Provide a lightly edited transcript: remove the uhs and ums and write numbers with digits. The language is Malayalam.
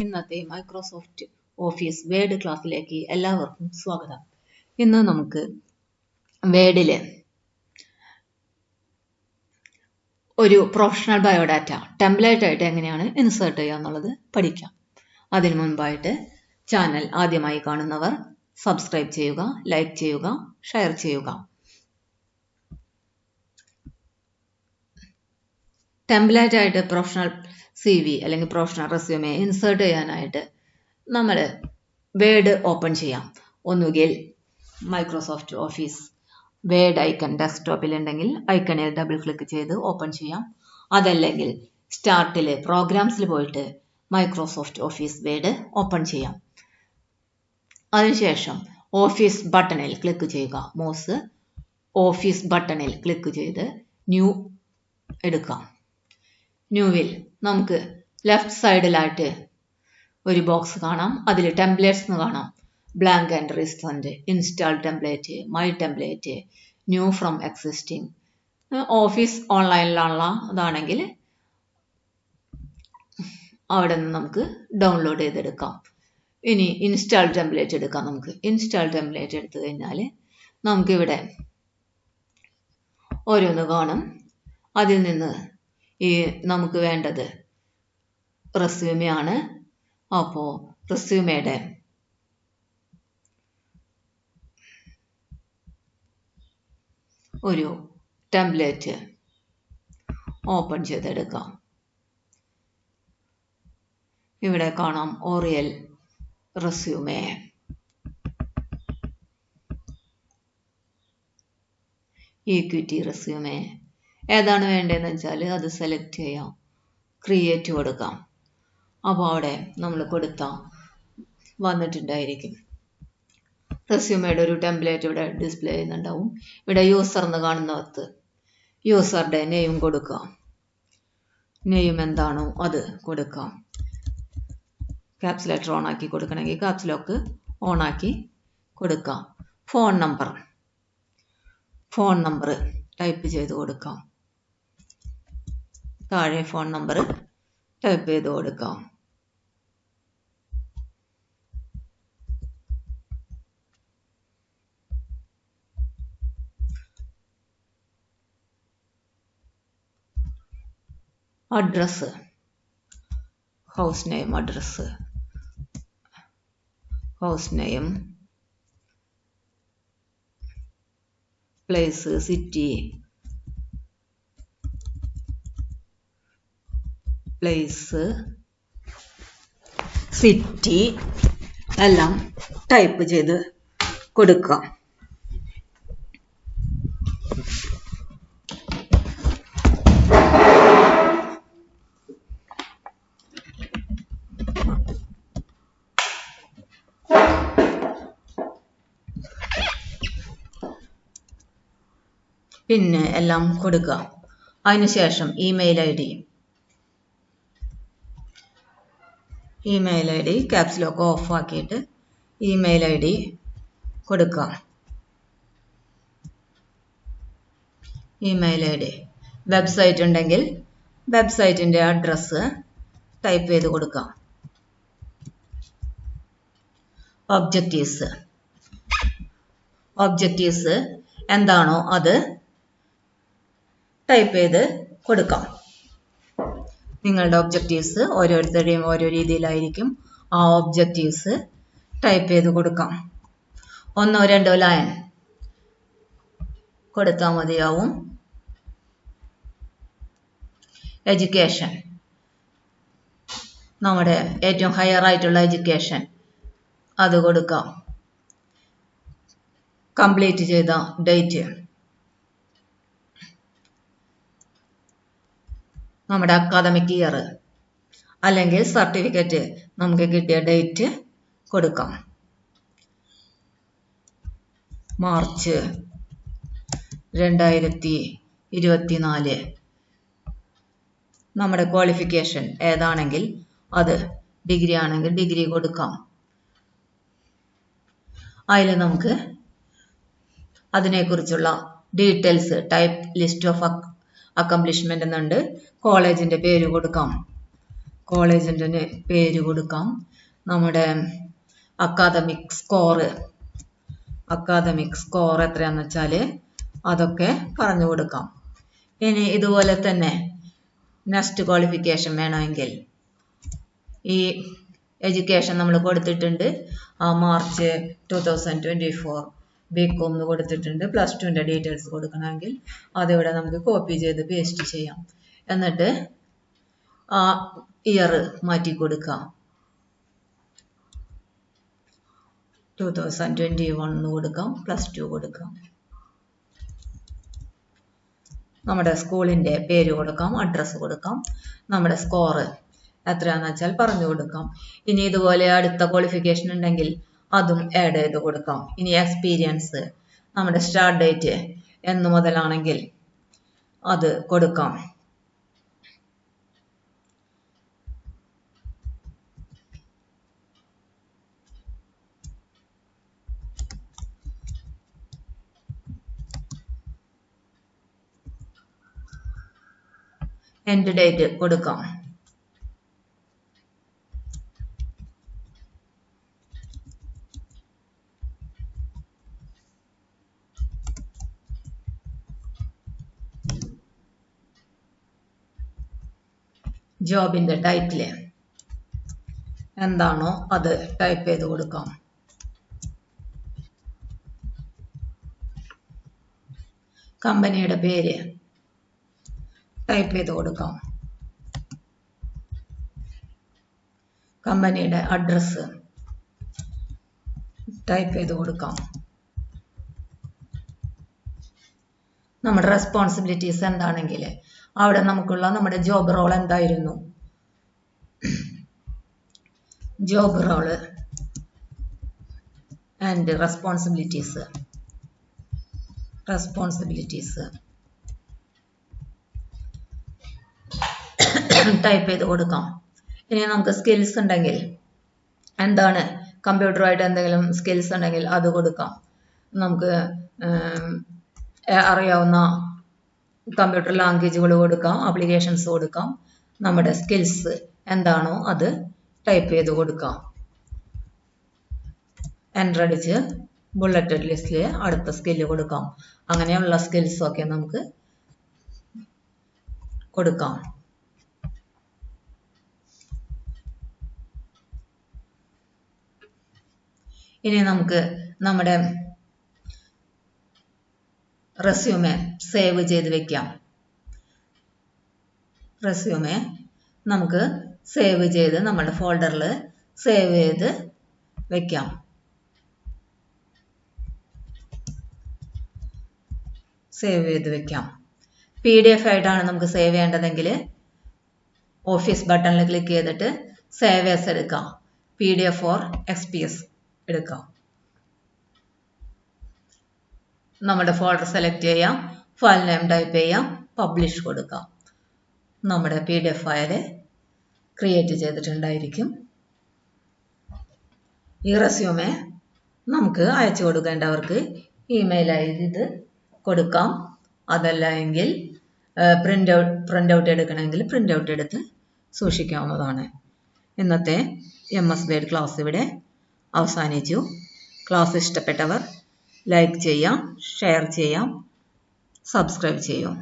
ഇന്നത്തെ മൈക്രോസോഫ്റ്റ് ഓഫീസ് വേഡ് ക്ലാസ്സിലേക്ക് എല്ലാവർക്കും സ്വാഗതം. ഇന്ന് നമുക്ക് വേഡില് ഒരു പ്രൊഫഷണൽ ബയോഡാറ്റ ടെംപ്ലേറ്റ് ആയിട്ട് എങ്ങനെയാണ് ഇൻസേർട്ട് ചെയ്യുക എന്നുള്ളത് പഠിക്കാം. അതിനു മുൻപായിട്ട് ചാനൽ ആദ്യമായി കാണുന്നവർ സബ്സ്ക്രൈബ് ചെയ്യുക, ലൈക്ക് ചെയ്യുക, ഷെയർ ചെയ്യുക. ടെംപ്ലേറ്റ് ആയിട്ട് പ്രൊഫഷണൽ CV അല്ലെങ്കിൽ പ്രൊഫഷണൽ റെസ്യൂമെ ഇൻസേർട്ട് ചെയ്യാനായിട്ട് നമ്മൾ വേഡ് ഓപ്പൺ ചെയ്യാം. ഒന്നുകിൽ മൈക്രോസോഫ്റ്റ് ഓഫീസ് വേഡ് ഐക്കൺ ഡെസ്ക്ടോപ്പിൽ ഉണ്ടെങ്കിൽ ഐക്കണിൽ ഡബിൾ ക്ലിക്ക് ചെയ്ത് ഓപ്പൺ ചെയ്യാം. അതല്ലെങ്കിൽ സ്റ്റാർട്ടിൽ പ്രോഗ്രാംസിൽ പോയിട്ട് മൈക്രോസോഫ്റ്റ് ഓഫീസ് വേഡ് ഓപ്പൺ ചെയ്യാം. അതിനുശേഷം ഓഫീസ് ബട്ടണിൽ ക്ലിക്ക് ചെയ്യുക. മൗസ് ഓഫീസ് ബട്ടണിൽ ക്ലിക്ക് ചെയ്ത് ന്യൂ എടുക്കാം. ന്യൂവിൽ നമുക്ക് ലെഫ്റ്റ് സൈഡിലായിട്ട് ഒരു ബോക്സ് കാണാം. അതിൽ ടെംപ്ലേറ്റ്സ് എന്ന് കാണാം. Blank and recent, install template, my template, new from existing. Office ഓൺലൈനിലുള്ള അതാണെങ്കിൽ അവിടെ നിന്ന് നമുക്ക് ഡൗൺലോഡ് ചെയ്തെടുക്കാം. ഇനി ഇൻസ്റ്റാൾ ടെംപ്ലേറ്റ് എടുക്കാം. നമുക്ക് ഇൻസ്റ്റാൾ ടെംപ്ലേറ്റ് എടുത്തു കഴിഞ്ഞാൽ നമുക്കിവിടെ ഓരോന്ന് കാണും. അതിൽ നിന്ന് നമുക്ക് വേണ്ടത് റെസ്യൂമെ ആണ്. അപ്പോൾ റെസ്യൂമയുടെ ഒരു ടെംപ്ലേറ്റ് ഓപ്പൺ ചെയ്തെടുക്കാം. ഇവിടെ കാണാം ഓറിയൽ റെസ്യൂമെ. Equity resume. ഏതാണ് വേണ്ടതെന്ന് വെച്ചാൽ അത് സെലക്ട് ചെയ്യാം, ക്രിയേറ്റ് കൊടുക്കാം. അപ്പോൾ അവിടെ നമ്മൾ കൊടുത്താൽ വന്നിട്ടുണ്ടായിരിക്കും. റെസ്യൂമയുടെ ഒരു ടെംപ്ലേറ്റ് ഇവിടെ ഡിസ്പ്ലേ ചെയ്യുന്നുണ്ടാവും. ഇവിടെ യൂസർ എന്ന് കാണുന്നിടത്ത് യൂസറുടെ നെയിം കൊടുക്കാം. നെയിം എന്താണോ അത് കൊടുക്കാം. ക്യാപ്സ് ലെറ്റർ ഓൺ ആക്കി കൊടുക്കണമെങ്കിൽ ക്യാപ്സ് ലോക്ക് ഓൺ ആക്കി കൊടുക്കാം. ഫോൺ നമ്പർ ടൈപ്പ് ചെയ്ത് കൊടുക്കാം. താഴെ ഫോൺ നമ്പർ ടൈപ്പ് ചെയ്ത് കൊടുക്കാം. Address, house name, address, house name, place, city, എല്ലാം ടൈപ്പ് ചെയ്ത് കൊടുക്കാം. പിന്നെ എല്ലാം കൊടുക്കുക. അതിനുശേഷം email I D caps lock of ആക്കിയിട്ട് ഇമെയിൽ ഐ ഡി കൊടുക്കാം. ഇമെയിൽ ഐ ഡി, വെബ്സൈറ്റ് ഉണ്ടെങ്കിൽ വെബ്സൈറ്റിൻ്റെ അഡ്രസ്സ് ടൈപ്പ് ചെയ്ത് കൊടുക്കാം. ഒബ്ജക്റ്റീവ്സ് എന്താണോ അത് ടൈപ്പ് ചെയ്ത് കൊടുക്കാം. നിങ്ങളുടെ ഒബ്ജക്റ്റീവ്സ് ഓരോരുത്തരുടെയും ഓരോ രീതിയിലായിരിക്കും. ആ ഒബ്ജക്റ്റീവ്സ് ടൈപ്പ് ചെയ്ത് കൊടുക്കാം. 1-2 ലൈൻ കൊടുത്താൽ മതിയാവും. എഡ്യൂക്കേഷൻ, നമ്മുടെ ഏറ്റവും ഹയർ ആയിട്ടുള്ള എഡ്യൂക്കേഷൻ അത് കൊടുക്കാം. കംപ്ലീറ്റ് ചെയ്ത ഡേറ്റ്, നമ്മുടെ അക്കാദമിക് ഇയർ അല്ലെങ്കിൽ സർട്ടിഫിക്കറ്റ് നമുക്ക് കിട്ടിയ ഡേറ്റ് കൊടുക്കാം. മാർച്ച് 2024. നമ്മുടെ ക്വാളിഫിക്കേഷൻ ഏതാണെങ്കിൽ അത്, ഡിഗ്രി ആണെങ്കിൽ ഡിഗ്രി കൊടുക്കാം. അതിൽ നമുക്ക് അതിനെക്കുറിച്ചുള്ള details type list of accomplishment എന്നുണ്ട്. കോളേജിന്റെ പേര് കൊടുക്കാം. കോളേജിൻ്റെ പേര് കൊടുക്കാം. നമ്മുടെ അക്കാദമിക് സ്കോർ എത്രയാണെന്ന് വെച്ചാൽ അതൊക്കെ പറഞ്ഞു കൊടുക്കാം. ഇനി ഇതുപോലെ തന്നെ നെക്സ്റ്റ് ക്വാളിഫിക്കേഷൻ വേണമെങ്കിൽ ഈ എഡ്യൂക്കേഷൻ നമ്മൾ കൊടുത്തിട്ടുണ്ട്. മാർച്ച് 2024 ബികോം എന്ന് കൊടുത്തിട്ടുണ്ട്. +2ൻ്റെ ഡീറ്റെയിൽസ് കൊടുക്കണമെങ്കിൽ അതിവിടെ നമുക്ക് കോപ്പി ചെയ്ത് പേസ്റ്റ് ചെയ്യാം. എന്നിട്ട് ആ ഇയർ മാറ്റി കൊടുക്കാം. 2021 എന്ന് കൊടുക്കാം. +2 കൊടുക്കാം. നമ്മുടെ സ്കൂളിൻ്റെ പേര് കൊടുക്കാം, അഡ്രസ്സ് കൊടുക്കാം, നമ്മുടെ സ്കോർ എത്രയാണെന്ന് വെച്ചാൽ പറഞ്ഞു കൊടുക്കാം. ഇനി ഇതുപോലെ അടുത്ത ക്വാളിഫിക്കേഷൻ ഉണ്ടെങ്കിൽ അതും ആഡ് ചെയ്ത് കൊടുക്കാം. ഇനി എക്സ്പീരിയൻസ്, നമ്മുടെ സ്റ്റാർട്ട് ഡേറ്റ് എന്ന് മുതലാണെങ്കിൽ അത് കൊടുക്കാം. എൻഡ് ഡേറ്റ് കൊടുക്കാം. ജോബിൻ്റെ ടൈറ്റിൽ എന്താണോ അത് ടൈപ്പ് ചെയ്ത് കൊടുക്കാം. കമ്പനിയുടെ പേര് ടൈപ്പ് ചെയ്ത് കൊടുക്കാം. കമ്പനിയുടെ അഡ്രസ്സ് ടൈപ്പ് ചെയ്ത് കൊടുക്കാം. നമ്മുടെ റെസ്പോൺസിബിലിറ്റീസ് എന്താണെങ്കിൽ അവിടെ നമുക്കുള്ള നമ്മുടെ ജോബ് റോൾ എന്തായിരുന്നു, job role and responsibilities type ചെയ്ത് കൊടുക്കാം. ഇനി നമുക്ക് സ്കിൽസ് ഉണ്ടെങ്കിൽ എന്താണ്, കമ്പ്യൂട്ടറുമായിട്ട് എന്തെങ്കിലും സ്കിൽസ് ഉണ്ടെങ്കിൽ അത് കൊടുക്കാം. നമുക്ക് അറിയാവുന്ന കമ്പ്യൂട്ടർ ലാംഗ്വേജുകൾ കൊടുക്കാം, ആപ്ലിക്കേഷൻസ് കൊടുക്കാം. നമ്മുടെ സ്കിൽസ് എന്താണോ അത് ടൈപ്പ് ചെയ്ത് കൊടുക്കാം. എൻ്റർ അടിച്ച് ബുള്ളറ്റഡ് ലിസ്റ്റിൽ അടുത്ത സ്കില്ല് കൊടുക്കാം. അങ്ങനെയുള്ള സ്കിൽസൊക്കെ നമുക്ക് കൊടുക്കാം. ഇനി നമുക്ക് നമ്മുടെ റെസ്യൂമെ സേവ് ചെയ്ത് വെക്കാം. റെസ്യൂമെ നമുക്ക് സേവ് ചെയ്ത് നമ്മുടെ ഫോൾഡറിൽ സേവ് ചെയ്ത് വെക്കാം. PDF ആയിട്ടാണ് നമുക്ക് സേവ് ചെയ്യേണ്ടതെങ്കിൽ ഓഫീസ് ബട്ടണിൽ ക്ലിക്ക് ചെയ്തിട്ട് സേവ് ആസ് എടുക്കാം. PDF or XPS എടുക്കാം. നമ്മുടെ ഫോൾഡർ സെലക്ട് ചെയ്യാം, ഫയൽ നെയിം ടൈപ്പ് ചെയ്യാം, പബ്ലിഷ് കൊടുക്കാം. നമ്മുടെ PDF ഫയൽ ക്രിയേറ്റ് ചെയ്തിട്ടുണ്ടായിരിക്കും. ഈ റെസ്യൂമെ നമുക്ക് അയച്ചു കൊടുക്കേണ്ടവർക്ക് ഇമെയിൽ ID കൊടുക്കാം. അതല്ല എങ്കിൽ പ്രിൻ്റ് ഔട്ട് എടുക്കണമെങ്കിൽ പ്രിൻ്റ് ഔട്ട് എടുത്ത് സൂക്ഷിക്കാവുന്നതാണ്. ഇന്നത്തെ MS വേഡ് ക്ലാസ് ഇവിടെ അവസാനിച്ചു. ക്ലാസ് ഇഷ്ടപ്പെട്ടവർ ലൈക്ക് ചെയ്യാം, ഷെയർ ചെയ്യാം, സബ്സ്ക്രൈബ് ചെയ്യാം.